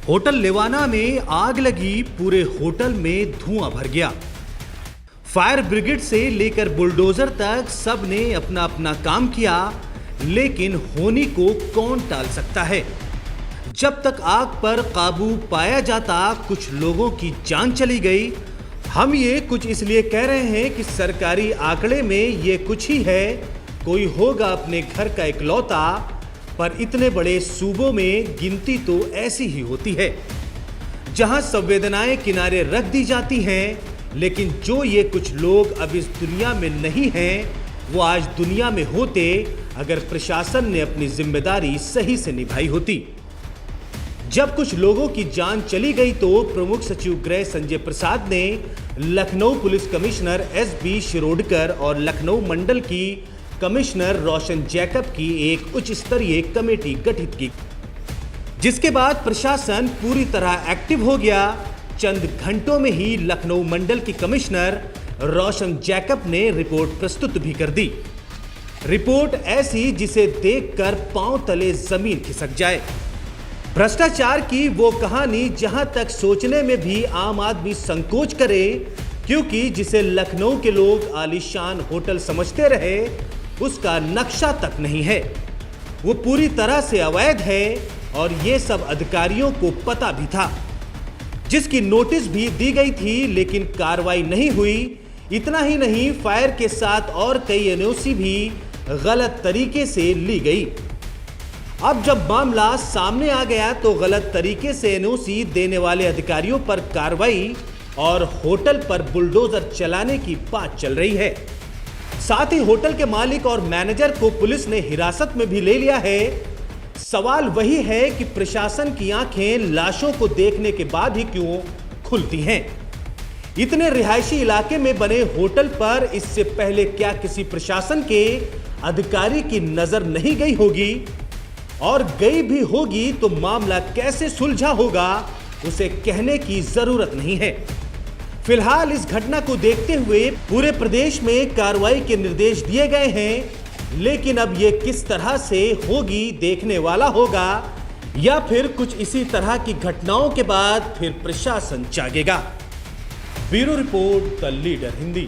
Hotel लेवाना में आग लगी, पूरे होटल में धुआं भर गया। फायर ब्रिगेड से लेकर बुलडोजर तक सब ने अपना अपना काम किया, लेकिन होनी को कौन टाल सकता है। जब तक आग पर काबू पाया जाता कुछ लोगों की जान चली गई। हम ये कुछ इसलिए कह रहे हैं कि सरकारी आंकड़े में ये कुछ ही है, कोई होगा अपने घर का इकलौता, पर इतने बड़े सूबों में गिनती तो ऐसी ही होती है जहां संवेदनाएं किनारे रख दी जाती हैं। लेकिन जो ये कुछ लोग अब इस दुनिया में नहीं हैं, वो आज दुनिया में होते अगर प्रशासन ने अपनी जिम्मेदारी सही से निभाई होती। जब कुछ लोगों की जान चली गई तो प्रमुख सचिव गृह संजय प्रसाद ने Lucknow police commissioner SB Shirodkar और लखनऊ मंडल की कमिश्नर रोशन जैकब की एक उच्च स्तरीय कमेटी गठित की, जिसके बाद प्रशासन पूरी तरह एक्टिव हो गया। चंद घंटों में ही लखनऊ मंडल की कमिश्नर रोशन जैकब ने रिपोर्ट प्रस्तुत भी कर दी। रिपोर्ट ऐसी जिसे देखकर पांव तले जमीन खिसक जाए। भ्रष्टाचार की वो कहानी जहां तक सोचने में भी आम आदमी संकोच करे, क्योंकि जिसे लखनऊ के लोग आलीशान होटल समझते रहे उसका नक्शा तक नहीं है। वो पूरी तरह से अवैध है और ये सब अधिकारियों को पता भी था, जिसकी नोटिस भी दी गई थी, लेकिन कार्रवाई नहीं हुई। इतना ही नहीं, फायर के साथ और कई एनओसी भी गलत तरीके से ली गई। अब जब मामला सामने आ गया तो गलत तरीके से एनओसी देने वाले अधिकारियों पर कार्रवाई और होटल पर बुलडोजर चलाने की बात चल रही है। साथ ही होटल के मालिक और मैनेजर को पुलिस ने हिरासत में भी ले लिया है। सवाल वही है कि प्रशासन की आंखें लाशों को देखने के बाद ही क्यों खुलती हैं। इतने रिहायशी इलाके में बने होटल पर इससे पहले क्या किसी प्रशासन के अधिकारी की नजर नहीं गई होगी? और गई भी होगी तो मामला कैसे सुलझा होगा उसे कहने की जरूरत नहीं है। फिलहाल इस घटना को देखते हुए पूरे प्रदेश में कार्रवाई के निर्देश दिए गए हैं, लेकिन अब ये किस तरह से होगी देखने वाला होगा, या फिर कुछ इसी तरह की घटनाओं के बाद फिर प्रशासन जागेगा। Bureau report, the Leader Hindi.